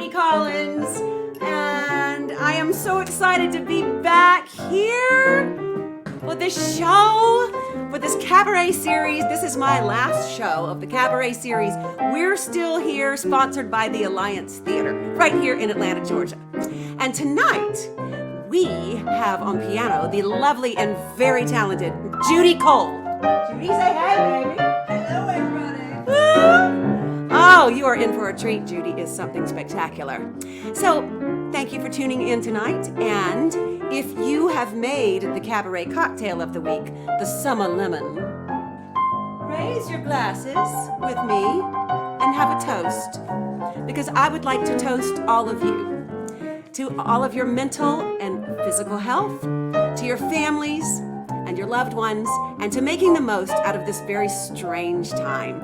Judy Collins, and I am so excited to be back here for this show, for this Cabaret series. This is my last show of the Cabaret series. We're still here, sponsored by the Alliance Theater, right here in Atlanta, Georgia. And tonight, we have on piano the lovely and very talented Judy Cole. Judy, say hey, baby. Hello, everybody. Oh, you are in for a treat, Judy. Is something spectacular. So, thank you for tuning in tonight. And if you have made the Cabaret cocktail of the week, the Summer Lemon, raise your glasses with me and have a toast. Because I would like to toast all of you. To all of your mental and physical health, to your families and your loved ones, and to making the most out of this very strange time.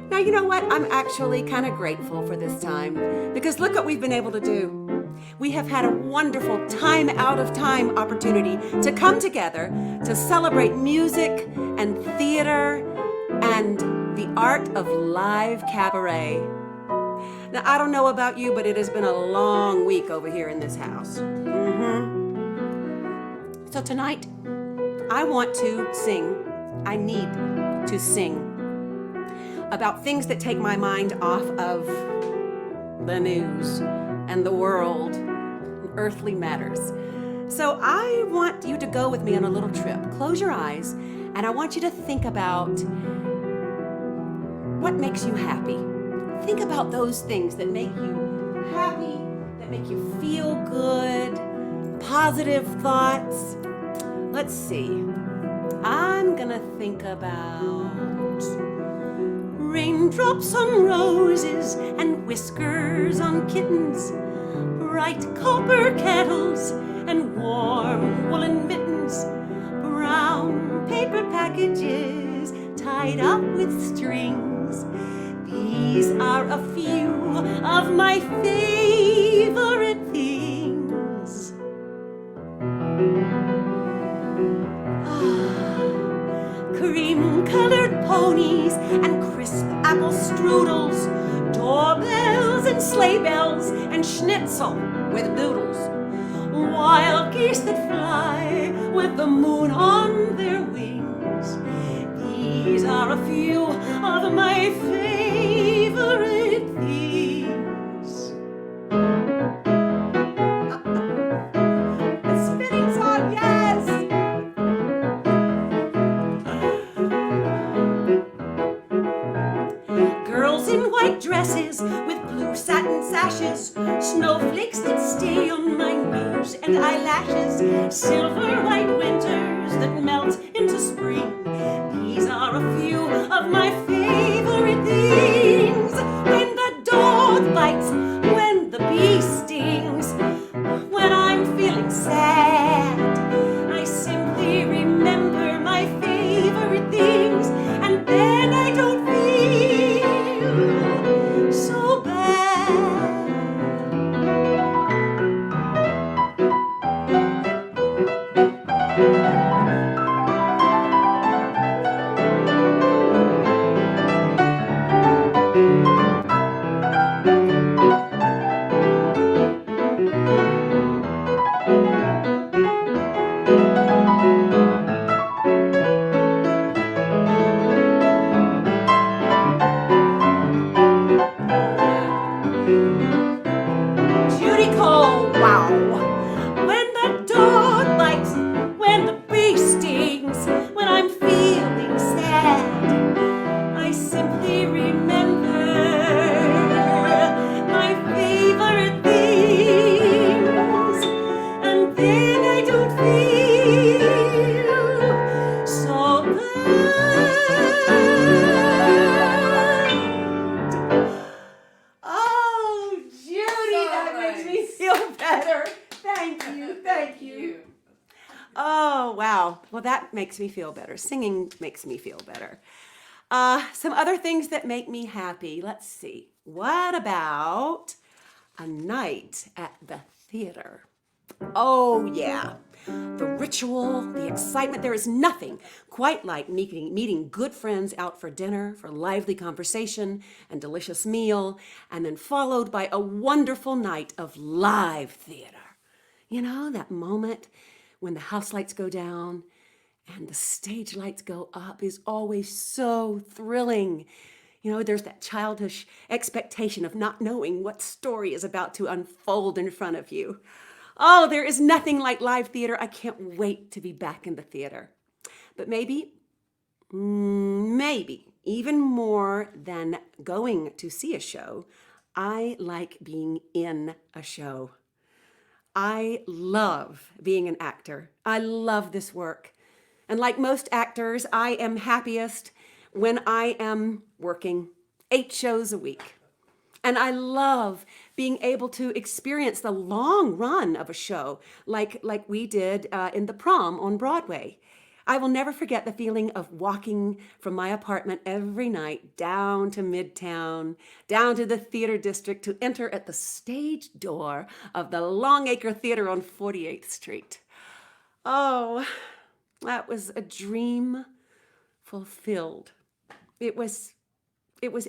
Now, you know what? I'm actually kind of grateful for this time, because look what we've been able to do. We have had a wonderful time out of time opportunity to come together to celebrate music and theater and the art of live cabaret. Now, I don't know about you, but it has been a long week over here in this house. So tonight, I want to sing. I need to sing about things that take my mind off of the news and the world and earthly matters. So I want you to go with me on a little trip. Close your eyes, and I want you to think about what makes you happy. Think about those things that make you happy, that make you feel good, positive thoughts. Let's see. I'm gonna think about raindrops on roses and whiskers on kittens, bright copper kettles and warm woolen mittens, brown paper packages tied up with strings. These are a few of my favorite things. Cream-colored ponies and crisp apple strudels, doorbells and sleigh bells and schnitzel with noodles, wild geese that fly with the moon on their wings. These are a few of my favorite things. The spinning song, yes! Girls in white dresses with blue satin sashes, snowflakes that stay on my nose and eyelashes, silver white winters that melt into spring. These are a few of my favorite things. When the dog bites, when the bee stings, when I'm feeling sad, I simply remember my favorite things, and then I don't feel so bad. Judy Cole, wow. When the dog bites, when the bee stings, when I'm feeling sad, I simply remember my favorite things, and then I don't feel so bad. Oh, Judy, that makes me feel better. Thank you. Oh, wow. Well, that makes me feel better. Singing makes me feel better. Some other things that make me happy. Let's see. What about a night at the theater? Oh, yeah. The ritual, the excitement, there is nothing quite like meeting good friends out for dinner, for lively conversation and delicious meal, and then followed by a wonderful night of live theater. You know, that moment when the house lights go down and the stage lights go up is always so thrilling. You know, there's that childish expectation of not knowing what story is about to unfold in front of you. Oh, there is nothing like live theater. I can't wait to be back in the theater. But maybe even more than going to see a show, I like being in a show. I love being an actor. I love this work. And like most actors, I am happiest when I am working 8 shows a week. And I love being able to experience the long run of a show like we did in The Prom on Broadway. I will never forget the feeling of walking from my apartment every night down to Midtown, down to the theater district to enter at the stage door of the Longacre Theater on 48th Street. Oh, that was a dream fulfilled. It was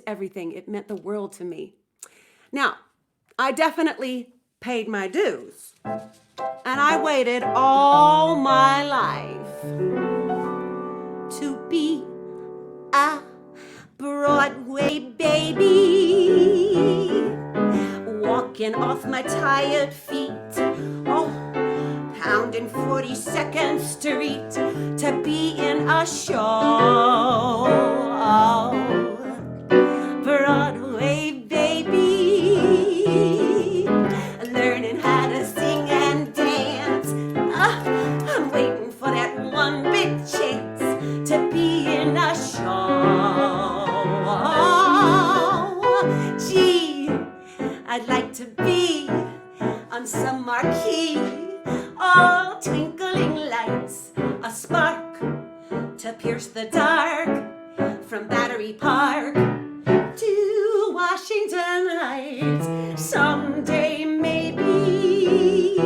everything. It meant the world to me. Now, I definitely paid my dues, and I waited all my life to be a Broadway baby, walking off my tired feet, oh, pounding 42nd Street to be in a show. Oh, Broadway baby, learning how to sing and dance. I'm waiting for that one big chance to be in a show. Gee, I'd like to be on some marquee, all twinkling lights, a spark to pierce the dark, from Battery Park to Washington Heights. Someday maybe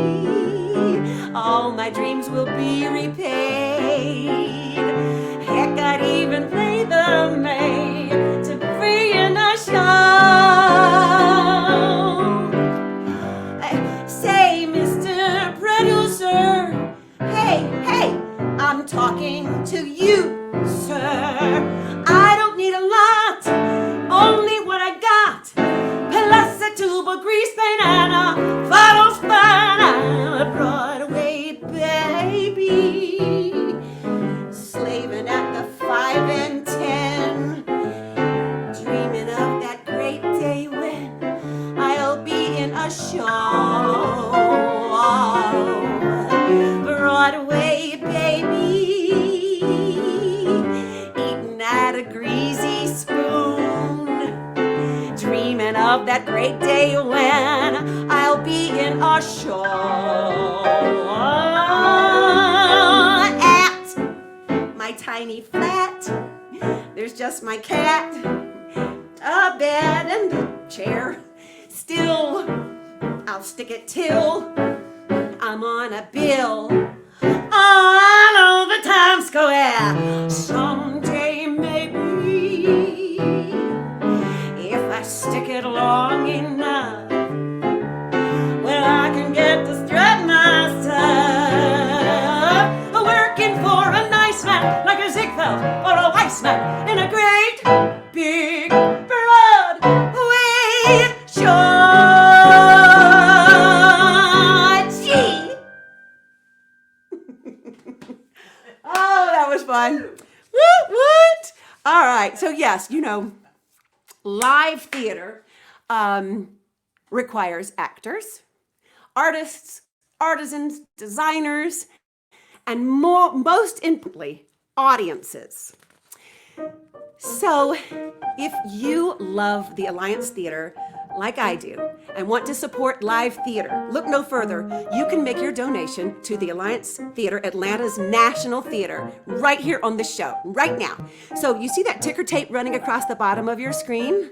all my dreams will be repaid. Heck, I'd even play the maid to be in a show. Say, Mr. Producer, hey, I'm talking to you, sir. I don't need a lot, only what I got, plus a tube of grease paint and a bottle spun. I'm a Broadway baby, slaving at the 5 and 10, dreaming of that great day when I'll be in a show. Broadway baby, eating at a greasy spoon, dreaming of that great day when I'll be in a show. At my tiny flat, there's just my cat, a bed and a chair. Still, I'll stick it till I'm on a bill all over Times Square. Someday maybe, if I stick it long enough, well, I can get to strut my stuff. Working for a nice man like a Ziegfeld or a Weissman in a great big Broadway show. Oh, that was fun. What? All right. So yes, you know, live theater requires actors, artists, artisans, designers, and most importantly, audiences. So if you love the Alliance Theater, like I do, and want to support live theater, look no further. You can make your donation to the Alliance Theater, Atlanta's National Theater, right here on the show, right now. So you see that ticker tape running across the bottom of your screen?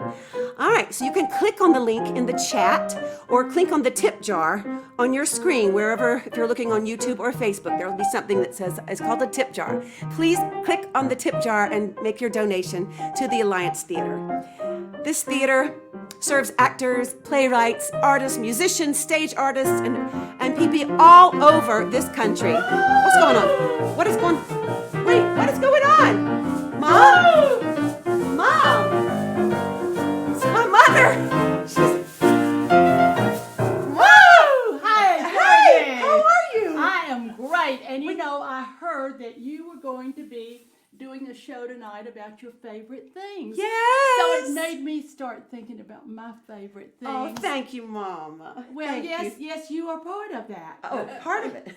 All right, so you can click on the link in the chat or click on the tip jar on your screen, wherever, if you're looking on YouTube or Facebook, there will be something that says, it's called a tip jar. Please click on the tip jar and make your donation to the Alliance Theater. This theater serves actors, playwrights, artists, musicians, stage artists, and people all over this country. What's going on? What is going on? Mom? Mom! It's my mother! Woo! Hi, Hey, how are you? I am great. And you know, I heard that you were going to be doing a show tonight about your favorite things. Yes! So it made me start thinking about my favorite things. Oh, thank you, Mom. Well, Thank you. yes, you are part of that. Oh, part of it.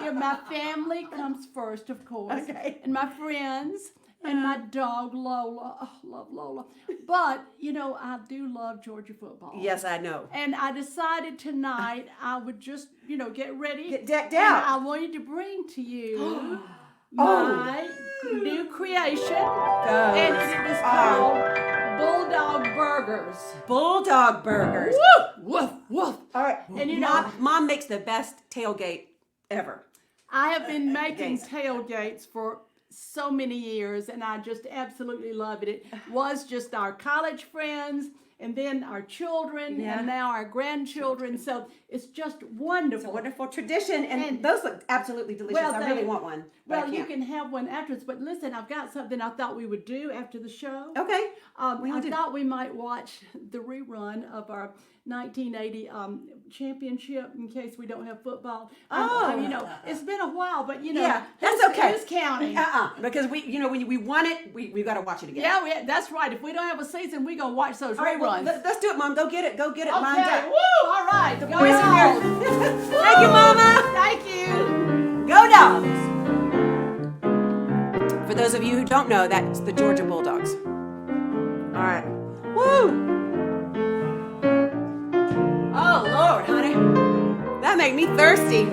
Yeah, my family comes first, of course. Okay. And my friends. And my dog, Lola. Oh, love Lola. But, you know, I do love Georgia football. Yes, I know. And I decided tonight I would just, you know, get ready. Get decked And out. I wanted to bring to you my new creation. And it was called Bulldog Burgers. Bulldog burgers. Woof, woof, woof. All right. And you know, Mom makes the best tailgate ever. I have been making Thanks. tailgates for so many years, and I just absolutely love it. It was just our college friends, and then our children, Yeah. and now our grandchildren. So it's just wonderful. It's a wonderful tradition, and And- those look absolutely delicious. Well, I really want one. but I Well, you can't. can have one afterwards, but listen, I've got something I thought we would do after the show. Okay. I do? thought we might watch the rerun of our 1980 championship in case we don't have football. You know, it's been a while, but you know, Yeah, that's who's- okay. Who's counting? Because we, you know, when we won it, we got to watch it again. Yeah, that's right. If we don't have a season, we're gonna watch those All right, well, reruns. let's do it, Mom. Go get it. Go get it. Lined Okay. up. Woo! All right. Go Boys are Dogs. here. Thank you, Mama. Thank you. Go Dogs. For those of you who don't know, that's the Georgia Bulldogs. All right. Woo! Oh, Lord, honey. That made me thirsty.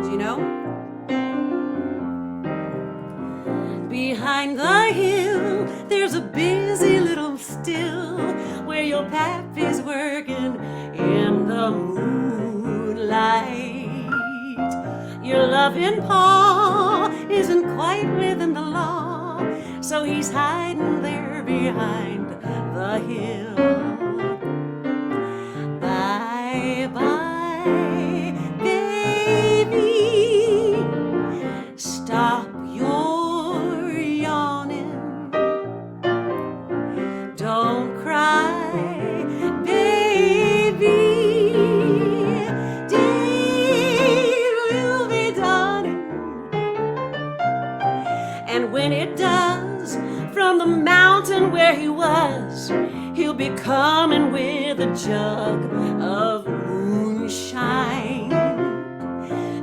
Do you know? Behind the hill, there's a busy little still where your pappy's working in the moonlight. Your loving paw isn't quite within the law, so he's hiding there behind the hill. Bye bye, baby. Stop your yawning. Don't cry, baby. Day will be dawning. And when it does, from the mountain where he was, he'll be coming with a jug of moonshine.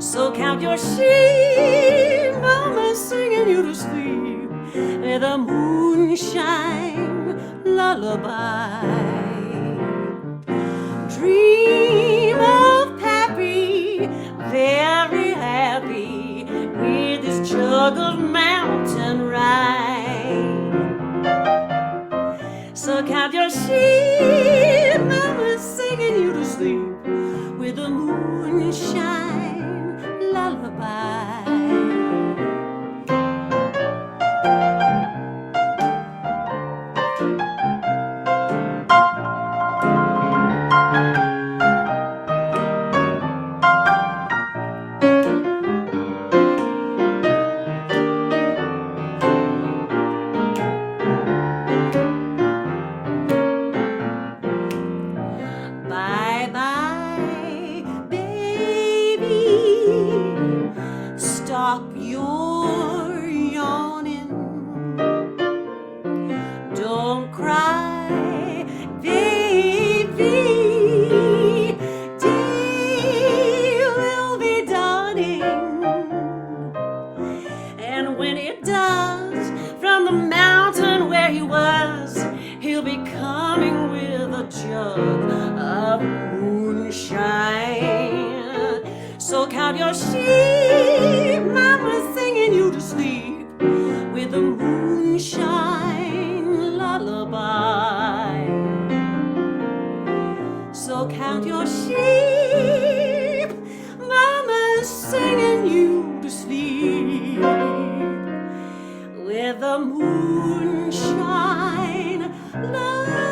So count your sheep, Mama's singing you to sleep with a moonshine lullaby. Dream of Pappy, very happy with his jug of mountain rye. So count your sheep, Mama's singing you to sleep with a moonshine lullaby. Bye bye, baby. Stop your yawning. Don't cry, baby. Day will be dawning. And when it does, from the mountain where he was, be coming with a jug of moonshine. So count your sheep, mama's singing you to sleep with a moonshine lullaby. So count your sheep, mama's singing you to sleep with a moonshine lullaby.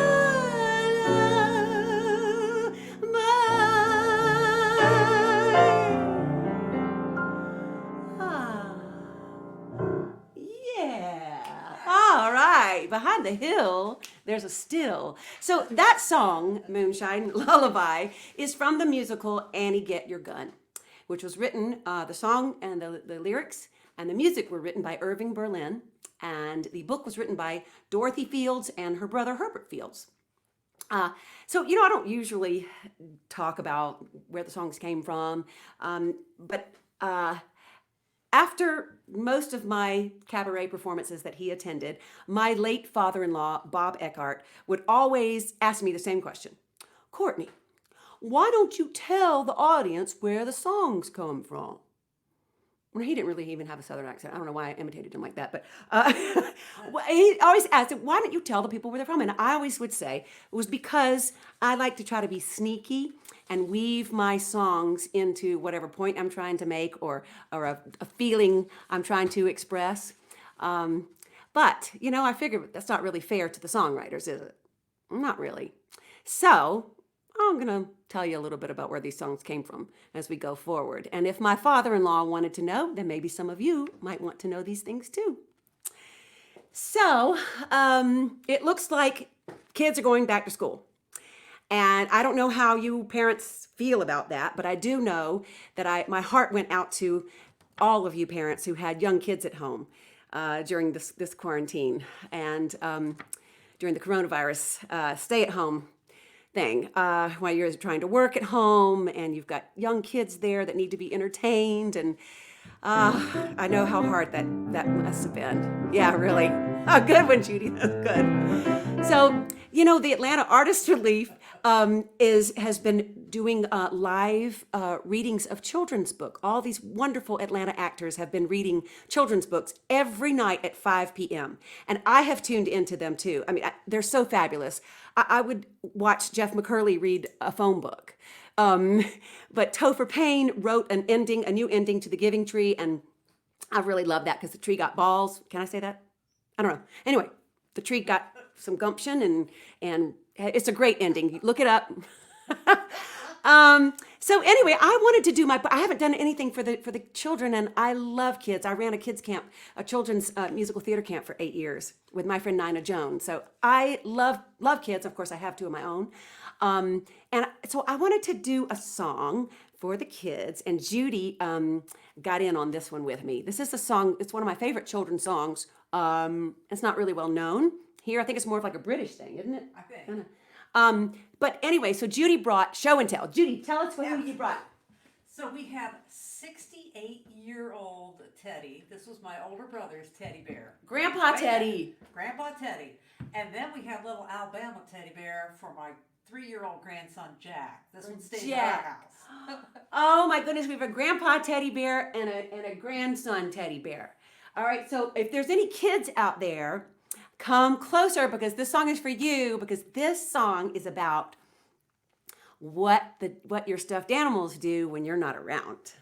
Yeah. All right. Behind the hill, there's a still. So that song, Moonshine Lullaby, is from the musical Annie Get Your Gun, which was written, the song and the lyrics and the music were written by Irving Berlin, and the book was written by Dorothy Fields and her brother Herbert Fields. So, I don't usually talk about where the songs came from, but after most of my cabaret performances that he attended, my late father-in-law, Bob Eckhart, would always ask me the same question. Courtney, why don't you tell the audience where the songs come from? Well, he didn't really even have a Southern accent. I don't know why I imitated him like that, but he always asked, why don't you tell the people where they're from? And I always would say it was because I like to try to be sneaky and weave my songs into whatever point I'm trying to make or a feeling I'm trying to express. But, I figured that's not really fair to the songwriters, is it? Not really. So I'm going to tell you a little bit about where these songs came from as we go forward. And if my father-in-law wanted to know, then maybe some of you might want to know these things too. So it looks like kids are going back to school. And I don't know how you parents feel about that, but I do know that my heart went out to all of you parents who had young kids at home during this quarantine and during the coronavirus stay-at-home thing, while you're trying to work at home and you've got young kids there that need to be entertained, and I know how hard that must have been. Yeah, really. Oh, good one, Judy. That's good. So, the Atlanta Artist Relief has been doing live readings of children's book. All these wonderful Atlanta actors have been reading children's books every night at 5 p.m. And I have tuned into them too. I mean, they're so fabulous. I would watch Jeff McCurley read a phone book. But Topher Payne wrote a new ending to The Giving Tree, and I really love that because the tree got balls. Can I say that? I don't know. Anyway, the tree got some gumption, and it's a great ending. Look it up. So anyway, I wanted to do I haven't done anything for the children, and I love kids. I ran a kids camp, a children's musical theater camp for 8 years with my friend Nina Jones. So I love kids. Of course, I have two of my own. And so I wanted to do a song for the kids, and Judy got in on this one with me. This is a song, it's one of my favorite children's songs. It's not really well known here. I think it's more of like a British thing, isn't it? I think. Kinda. But anyway, so Judy brought Show and Tell. Judy, tell us what you brought. So we have 68-year-old Teddy. This was my older brother's teddy bear. Grandpa Teddy. Grandpa Teddy. And then we have little Alabama teddy bear for my 3-year-old grandson, Jack. This one stays at our house. Oh my goodness, we have a grandpa teddy bear and a grandson teddy bear. All right, so if there's any kids out there, come closer because this song is for you, because this song is about what your stuffed animals do when you're not around.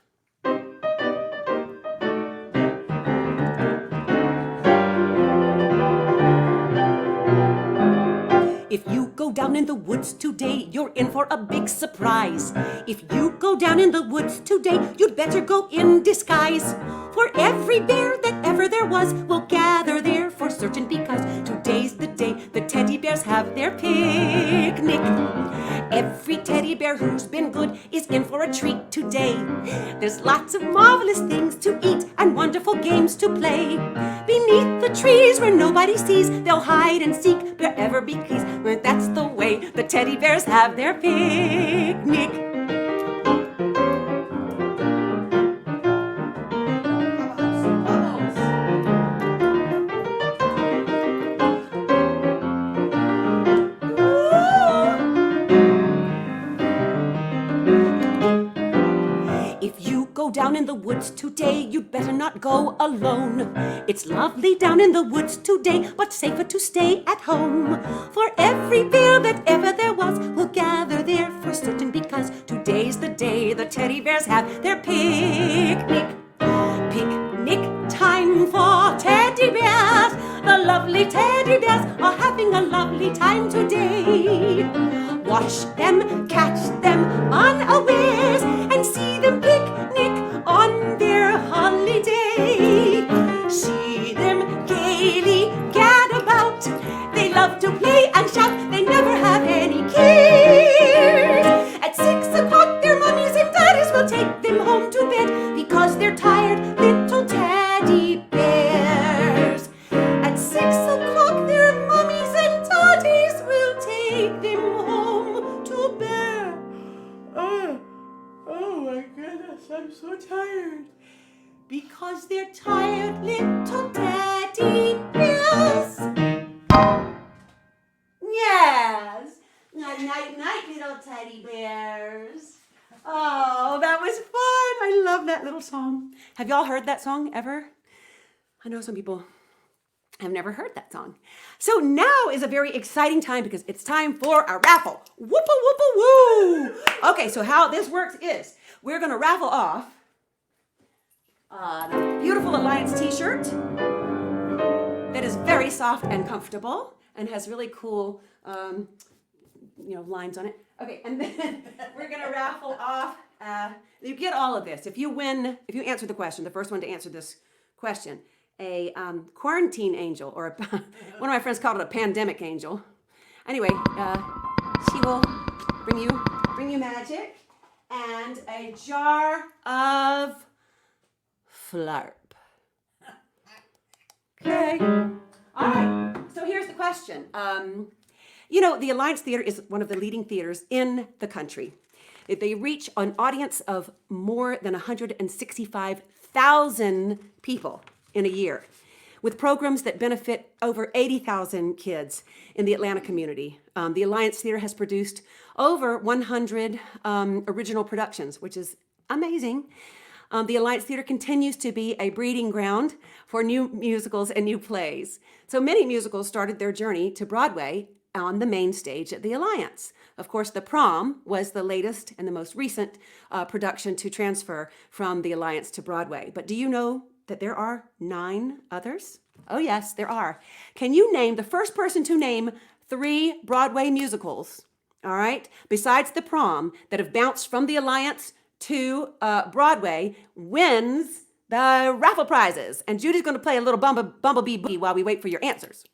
If you go down in the woods today, you're in for a big surprise. If you go down in the woods today, you'd better go in disguise. For every bear that ever there was will gather there for certain, because today's the day the teddy bears have their picnic. Every teddy bear who's been good is in for a treat today. There's lots of marvelous things to eat and wonderful games to play. Beneath the trees where nobody sees, they'll hide and seek wherever be pleased. But that's the way the teddy bears have their picnic. in the woods today, you'd better not go alone. It's lovely down in the woods today, but safer to stay at home. For every bear that ever there was will gather there for certain, because today's the day the teddy bears have their picnic. Picnic time for teddy bears. The lovely teddy bears are having a lovely time today. Watch them, catch them unawares, and see them picnic on their holiday. See them gaily gad about. They love to play and shout. They never have any cares. At 6 o'clock their mummies and daddies will take them home to bed, because they're tired little teddy bears. At 6 o'clock their mummies and daddies will take them home to bed. Oh my goodness, I'm so tired. Because they're tired little teddy bears. Yes. Night, night, night, little teddy bears. Oh, that was fun. I love that little song. Have y'all heard that song ever? I know some people have never heard that song. So now is a very exciting time, because it's time for a raffle. Whoopa whoopa woo. Okay, so how this works is we're going to raffle off a beautiful Alliance t-shirt that is very soft and comfortable and has really cool lines on it. Okay, and then we're gonna raffle off. You get all of this if you answer the question, the first one to answer this question, a quarantine angel, or one of my friends called it a pandemic angel. Anyway, she will bring you magic and a jar of Flarp. Okay. All right. So here's the question. The Alliance Theater is one of the leading theaters in the country. They reach an audience of more than 165,000 people in a year, with programs that benefit over 80,000 kids in the Atlanta community. The Alliance Theater has produced over 100 original productions, which is amazing. The Alliance Theater continues to be a breeding ground for new musicals and new plays. So many musicals started their journey to Broadway on the main stage at the Alliance. Of course, The Prom was the latest and the most recent production to transfer from the Alliance to Broadway. But do you know that there are 9 others? Oh yes, there are. Can you name the first person to name 3 Broadway musicals, all right, besides The Prom, that have bounced from the Alliance to Broadway, wins the raffle prizes? And Judy's going to play a little bumblebee bee while we wait for your answers.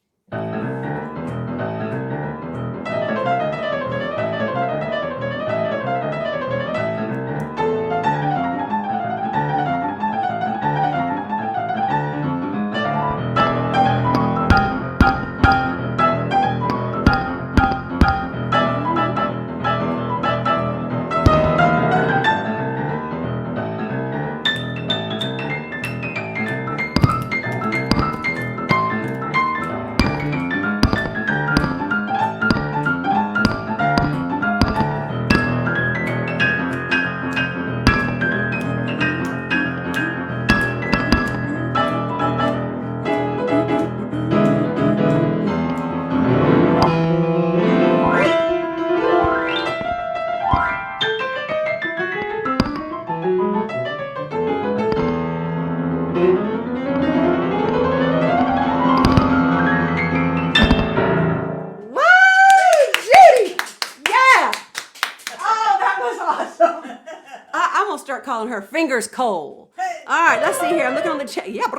Calling her Fingers Cole. All right, let's see here. I'm looking on the chat. Yeah. All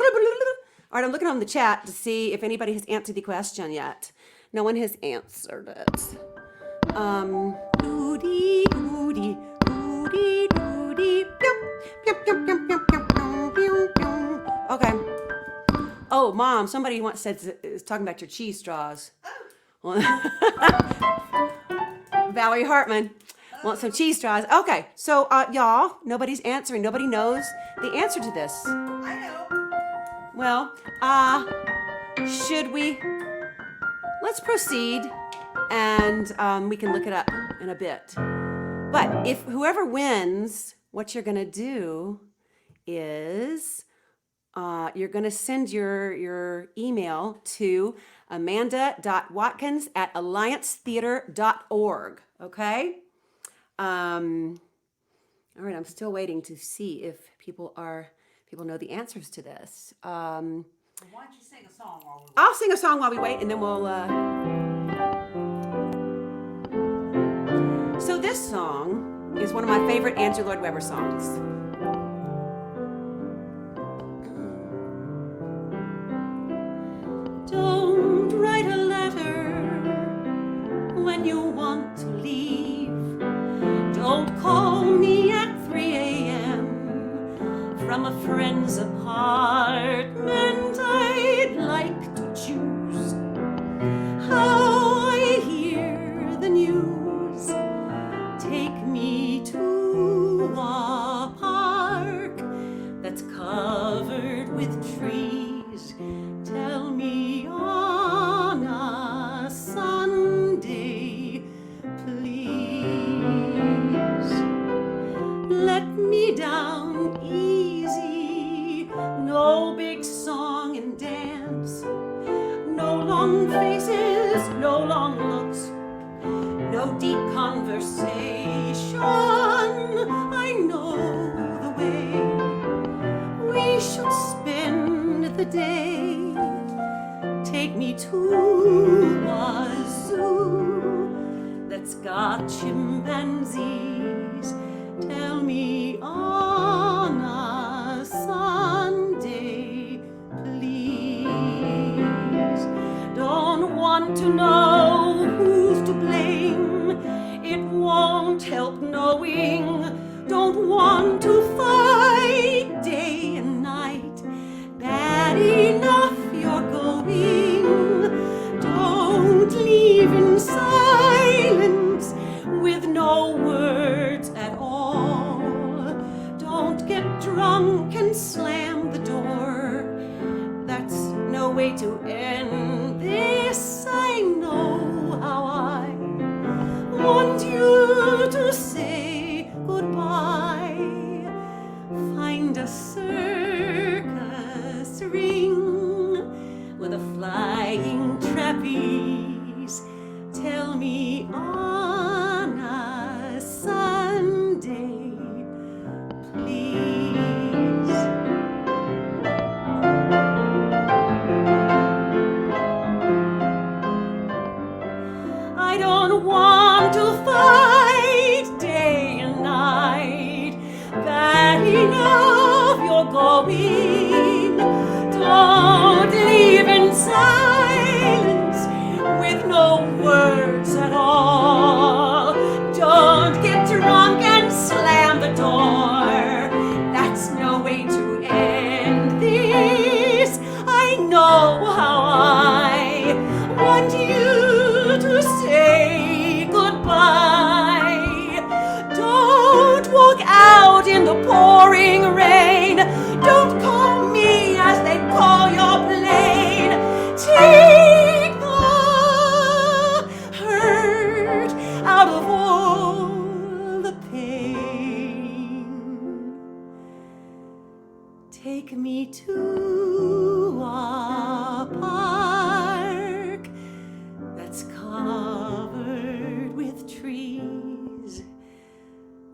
right, I'm looking on the chat to see if anybody has answered the question yet. No one has answered it. Doody, doody, doody, doody. Okay. Oh, Mom, somebody once said is talking about your cheese straws. Valerie Hartman. Want some cheese straws? Okay, so y'all, nobody's answering. Nobody knows the answer to this. I know. Well, should we? Let's proceed, and we can look it up in a bit. But if whoever wins, what you're gonna do is you're going to send your email to amanda.watkins@alliancetheater.org. Okay? All right, I'm still waiting to see if people know the answers to this. Why don't you sing a song while we wait? I'll sing a song while we wait, and then we'll. So this song is one of my favorite Andrew Lloyd Webber songs. Don't write a letter when you want to leave. Don't call me at 3 a.m. from a friend's apartment. I'd like to choose how I hear the news. Take me to a park that's covered with trees. Tell me on a Sunday, please. Let me down easy. No big song and dance. No long faces, no long looks. No deep conversation. I know the way we should spend the day. Take me to a zoo that's got chimpanzees. Tell me on a Sunday, please. Don't want to know who's to blame. It won't help knowing. Don't want to fight day and night. Bad enough you're going. Don't leave in silence with no words at all. Don't get drunk and slam the door. That's no way to end this. I know how I want you to say goodbye. Find a circus ring with a flying trapeze. Tell me on a Sunday, please. I don't want to fight day and night. Bad enough you're going. Don't leave in silence with no words at all. Don't get drunk and slam the door. That's no way to end this. I know how I want you to say goodbye. Don't walk out in the pouring rain. Don't call me as they call your plane. Take the hurt out of all the pain. Take me to a park that's covered with trees.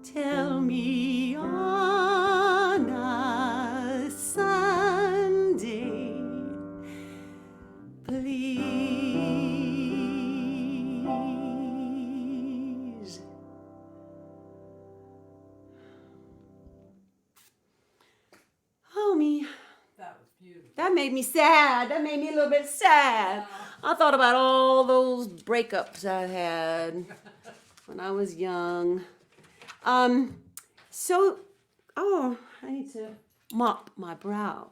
Tell me on a Sunday, please. Oh, me. That was beautiful. That made me sad. That made me a little bit sad. I thought about all those breakups I had when I was young. I need to mop my brow.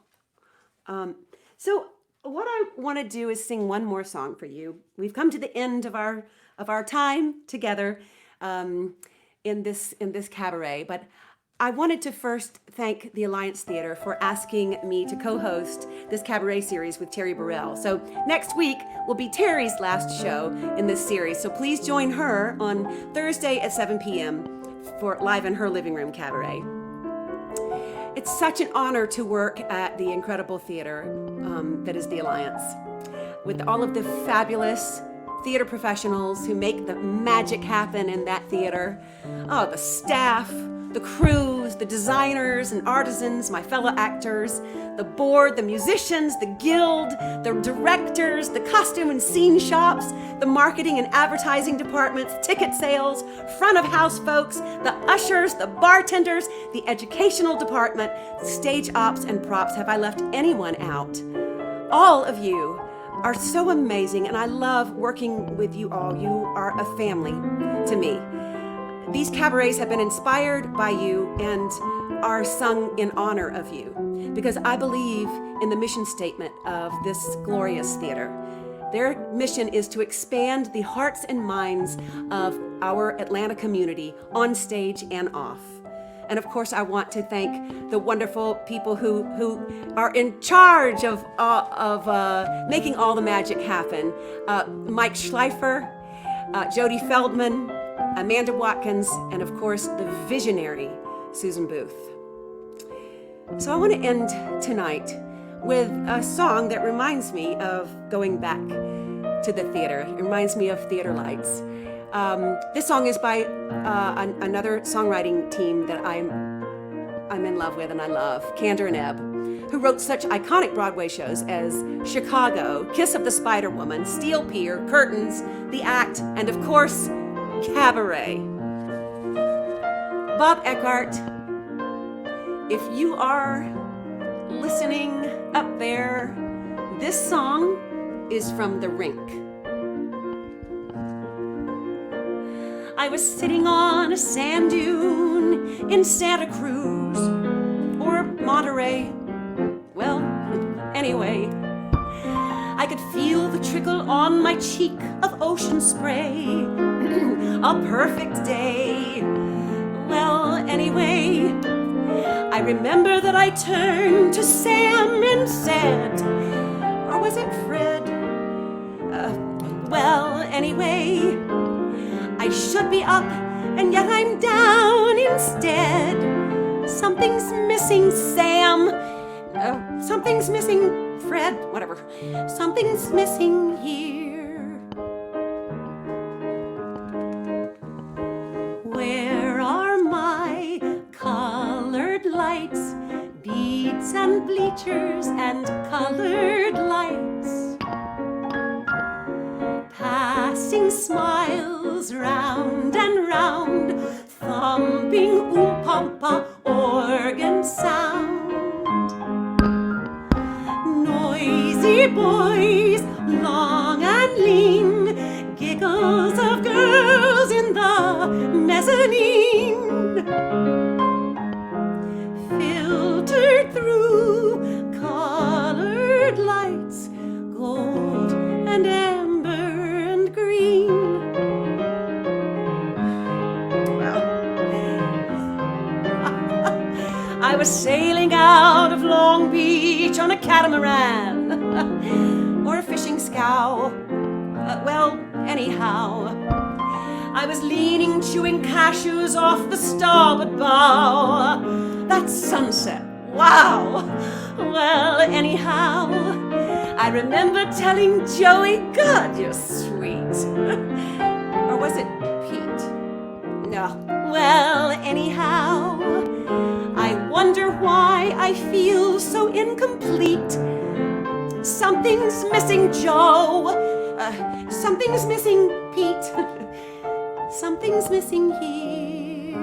So what I want to do is sing one more song for you. We've come to the end of our time together in this cabaret, but I wanted to first thank the Alliance Theater for asking me to co-host this cabaret series with Terry Burrell. So next week will be Terry's last show in this series. So please join her on Thursday at 7 p.m. for Live in Her Living Room Cabaret. It's such an honor to work at the incredible theater that is the Alliance, with all of the fabulous theater professionals who make the magic happen in that theater. Oh, the staff, the crews, the designers and artisans, my fellow actors, the board, the musicians, the guild, the directors, the costume and scene shops, the marketing and advertising departments, ticket sales, front of house folks, the ushers, the bartenders, the educational department, stage ops and props. Have I left anyone out? All of you are so amazing, and I love working with you all. You are a family to me. These cabarets have been inspired by you and are sung in honor of you, because I believe in the mission statement of this glorious theater. Their mission is to expand the hearts and minds of our Atlanta community on stage and off. And of course, I want to thank the wonderful people who are in charge of making all the magic happen. Mike Schleifer, Jody Feldman, Amanda Watkins, and of course, the visionary Susan Booth. So I want to end tonight with a song that reminds me of going back to the theater. It reminds me of Theater Lights. This song is by another songwriting team that I'm in love with and I love, Kander and Ebb, who wrote such iconic Broadway shows as Chicago, Kiss of the Spider Woman, Steel Pier, Curtains, The Act, and of course, Cabaret. Bob Eckhart, if you are listening up there, this song is from The Rink. I was sitting on a sand dune in Santa Cruz or Monterey. Well, anyway, I could feel the trickle on my cheek of ocean spray. A perfect day. Well, anyway, I remember that I turned to Sam and said, or was it Fred? Well, anyway, I should be up, and yet I'm down instead. Something's missing, Sam. Something's missing, Fred. Whatever. Something's missing here. Where are my colored lights? Beads and bleachers and colored lights. Passing smiles round and round, thumping oom-pampa organ sound. Noisy boys, long and lean, giggles of girls in the mezzanine. Filtered through colored lights, gold and amber and green. Well, I was sailing out of Long Beach on a catamaran or a fishing scow. Well, anyhow, I was leaning, chewing cashews off the starboard bow. That sunset, wow! Well, anyhow, I remember telling Joey, God, you're sweet. Or was it Pete? No. Well, anyhow, I wonder why I feel so incomplete. Something's missing, Joe. Something's missing, Pete. Something's missing here.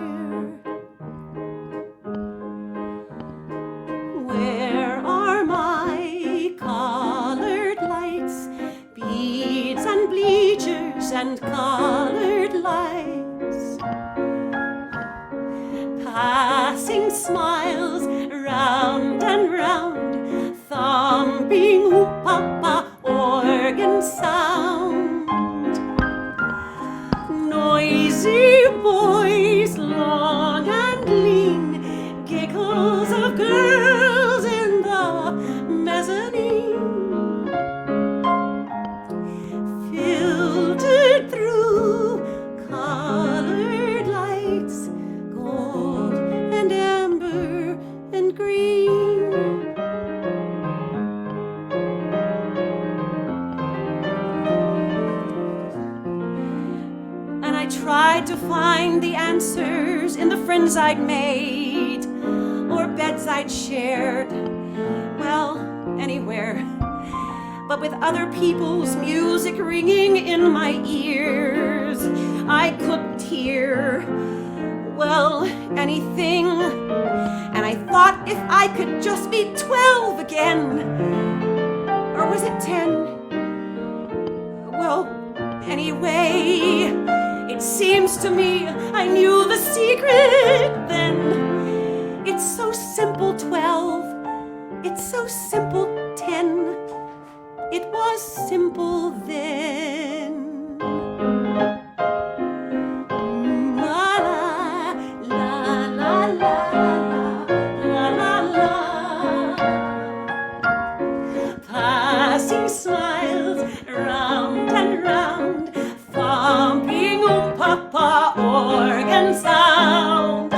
Where are my colored lights? Beads and bleachers and colored lights. Passing smiles round and round, thumping oop-papa organ sound. Noisy boys, long and lean, giggles of girls in the mezzanine. Filtered through colored lights, gold and amber and green. I tried to find the answers in the friends I'd made or beds I'd shared, well, anywhere. But with other people's music ringing in my ears, I couldn't hear, well, anything. And I thought if I could just be 12 again, or was it 10? Well, anyway, it seems to me I knew the secret then. It's so simple, 12. It's so simple, 10. It was simple then. La la la la la la la. Passing smiles round and round, thumping papa organ sound.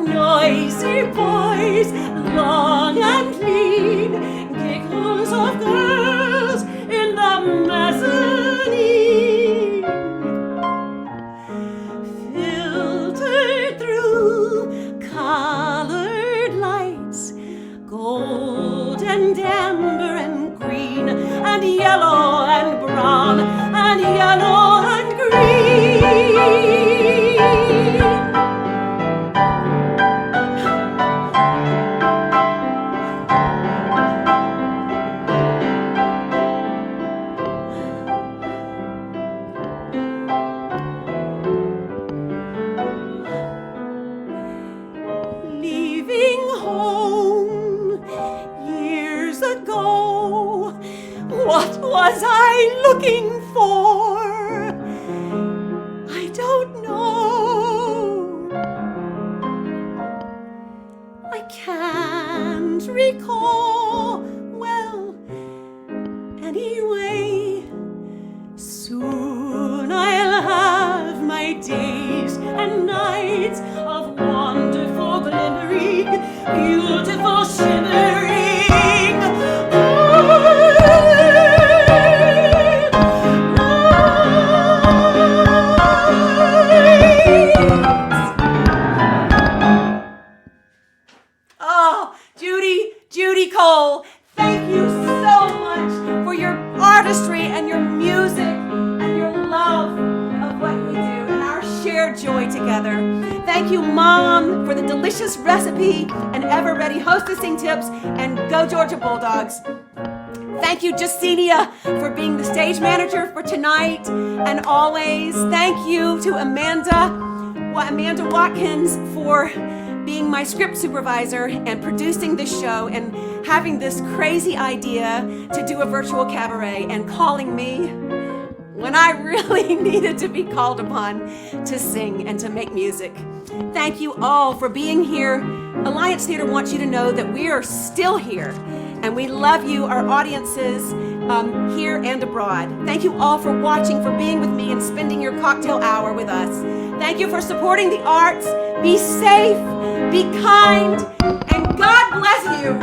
Noisy boys, long and lean, giggles of girls in the mezzanine, filtered through colored lights, gold and amber and green and yellow and brown and yellow and green. Leaving home years ago, what was I looking for? I don't know. I can't recall. Well, anyway, soon I'll have my days and nights of wonderful glimmering, beautiful shimmering. Oh, Judy Cole, thank you so much for your artistry and your music and your love of what we do and our shared joy together. Thank you, Mom, for the delicious recipe and ever-ready hostessing tips, and go Georgia Bulldogs. Thank you, Jacinia, for being the stage manager for tonight and always. Thank you to Amanda Watkins for being my script supervisor and producing this show and having this crazy idea to do a virtual cabaret and calling me when I really needed to be called upon to sing and to make music. Thank you all for being here. Alliance Theater wants you to know that we are still here and we love you, our audiences here and abroad. Thank you all for watching, for being with me and spending your cocktail hour with us. Thank you for supporting the arts. Be safe, be kind, and God bless you.